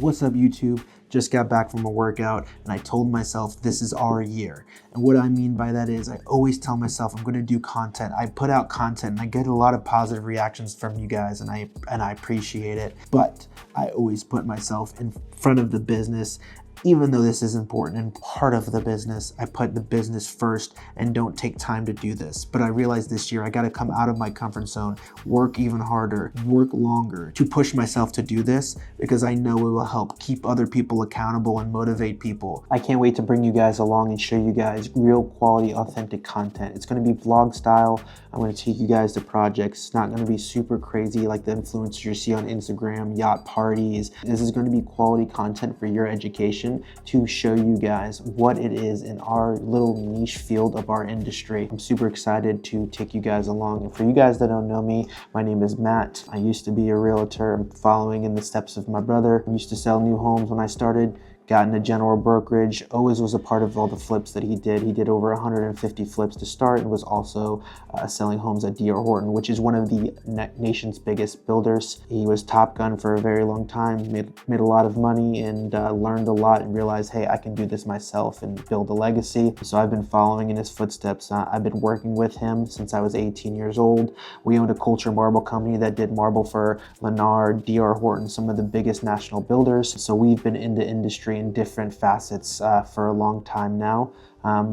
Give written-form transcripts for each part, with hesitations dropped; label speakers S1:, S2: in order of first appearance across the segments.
S1: What's up, YouTube? Just got back from a workout and I told myself this is our year. And what I mean by that is I always tell myself I'm gonna do content. I put out content and I get a lot of positive reactions from you guys and I appreciate it. But I always put myself in front of the business. Even though this is important and part of the business, I put the business first and don't take time to do this. But I realized this year I gotta come out of my comfort zone, work even harder, work longer to push myself to do this because I know it will help keep other people accountable and motivate people. I can't wait to bring you guys along and show you guys real quality, authentic content. It's gonna be vlog style. I'm gonna take you guys to projects. It's not gonna be super crazy like the influencers you see on Instagram, yacht parties. This is gonna be quality content for your education to show you guys what it is in our little niche field of our industry. I'm super excited to take you guys along. And for you guys that don't know me, my name is Matt. I used to be a realtor. I'm following in the steps of my brother. I used to sell new homes when I started. Got into general brokerage, always was a part of all the flips that he did. He did over 150 flips to start and was also selling homes at D.R. Horton, which is one of the nation's biggest builders. He was Top Gun for a very long time, made a lot of money and learned a lot and realized, hey, I can do this myself and build a legacy. So I've been following in his footsteps. I've been working with him since I was 18 years old. We owned a Culture Marble company that did marble for Lennar, D.R. Horton, some of the biggest national builders. So we've been in the industry in different facets for a long time now.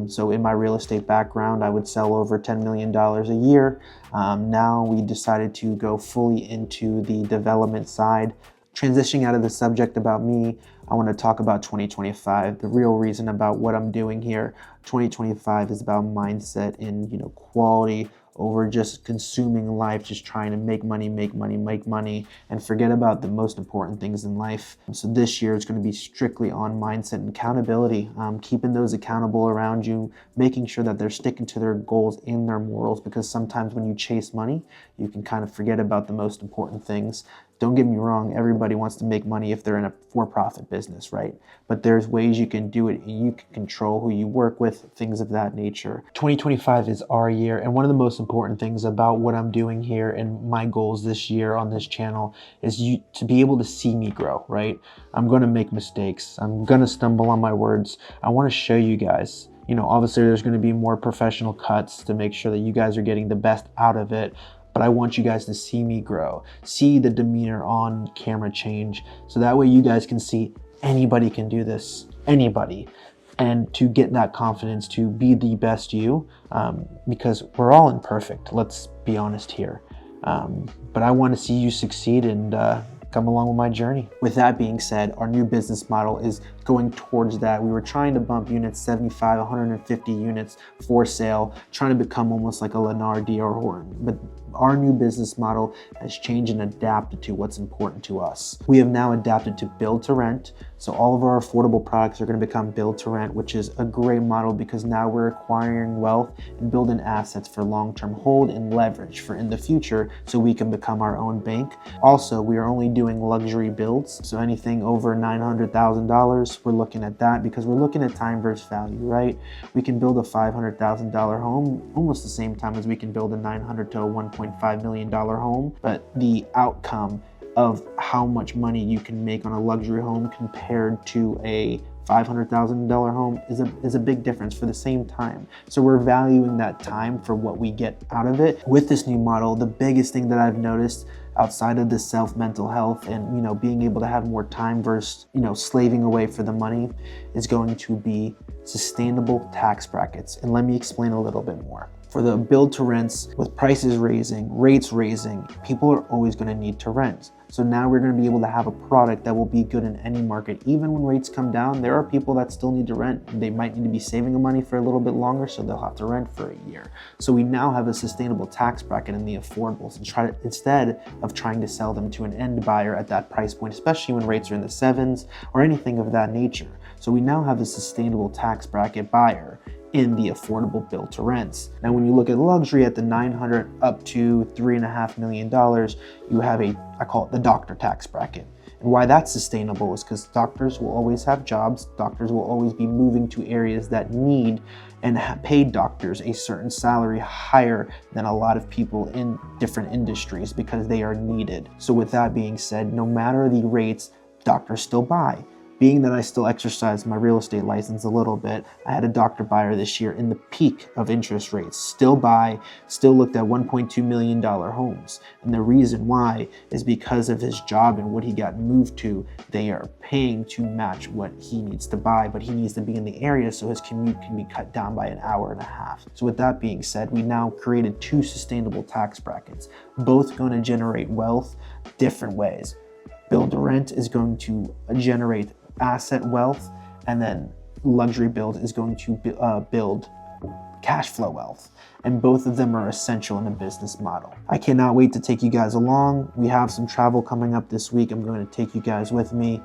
S1: So in my real estate background, I would sell over $10 million a year. Now we decided to go fully into the development side. Transitioning out of the subject about me, I want to talk about 2025. The real reason about what I'm doing here. 2025 is about mindset and quality over just consuming life, just trying to make money, and forget about the most important things in life. So this year is going to be strictly on mindset and accountability, keeping those accountable around you, making sure that they're sticking to their goals and their morals, because sometimes when you chase money, you can kind of forget about the most important things. Don't get me wrong, everybody wants to make money if they're in a for-profit business, right? But there's ways you can do it and you can control who you work with, things of that nature. 2025 is our year, and one of the most important things about what I'm doing here and my goals this year on this channel is to be able to see me grow, right? I'm gonna make mistakes. I'm gonna stumble on my words. I wanna show you guys, obviously there's gonna be more professional cuts to make sure that you guys are getting the best out of it. But I want you guys to see me grow, see the demeanor on camera change, so that way you guys can see anybody can do this, anybody, and to get that confidence to be the best you, because we're all imperfect, let's be honest here. But I want to see you succeed and come along with my journey. With that being said, our new business model is going towards that. We were trying to bump units 75, 150 units for sale, trying to become almost like a Lennar, D.R. Horton. But our new business model has changed and adapted to what's important to us. We have now adapted to build to rent. So all of our affordable products are going to become build to rent, which is a great model because now we're acquiring wealth and building assets for long-term hold and leverage for in the future so we can become our own bank. Also, we are only doing luxury builds. So anything over $900,000, we're looking at that because we're looking at time versus value, right? We can build a $500,000 home almost the same time as we can build a $900,000 to a $1.5 million home, but the outcome of how much money you can make on a luxury home compared to a $500,000 home is a big difference for the same time. So we're valuing that time for what we get out of it. With this new model, the biggest thing that I've noticed outside of the mental health and being able to have more time versus slaving away for the money is going to be sustainable tax brackets. And let me explain a little bit more. For the build to rents, with prices raising, rates raising, people are always going to need to rent. So now we're going to be able to have a product that will be good in any market. Even when rates come down, there are people that still need to rent. They might need to be saving the money for a little bit longer, so they'll have to rent for a year. So we now have a sustainable tax bracket in the affordables and instead of trying to sell them to an end buyer at that price point, especially when rates are in the 7s or anything of that nature. So we now have a sustainable tax bracket buyer in the affordable build to rents. Now, when you look at luxury at the $900 up to $3.5 million, you have I call it the doctor tax bracket. And why that's sustainable is because doctors will always have jobs. Doctors will always be moving to areas that need and pay doctors a certain salary higher than a lot of people in different industries because they are needed. So with that being said, no matter the rates, doctors still buy. Being that I still exercise my real estate license a little bit, I had a doctor buyer this year in the peak of interest rates. Still buy, still looked at $1.2 million homes. And the reason why is because of his job and what he got moved to. They are paying to match what he needs to buy, but he needs to be in the area so his commute can be cut down by an hour and a half. So with that being said, we now created 2 sustainable tax brackets, both going to generate wealth different ways. Build to rent is going to generate asset wealth, and then luxury build is going to build cash flow wealth. And both of them are essential in a business model. I cannot wait to take you guys along. We have some travel coming up this week. I'm going to take you guys with me.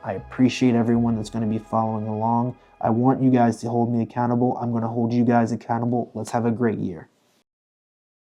S1: I appreciate everyone that's going to be following along. I want you guys to hold me accountable. I'm going to hold you guys accountable. Let's have a great year.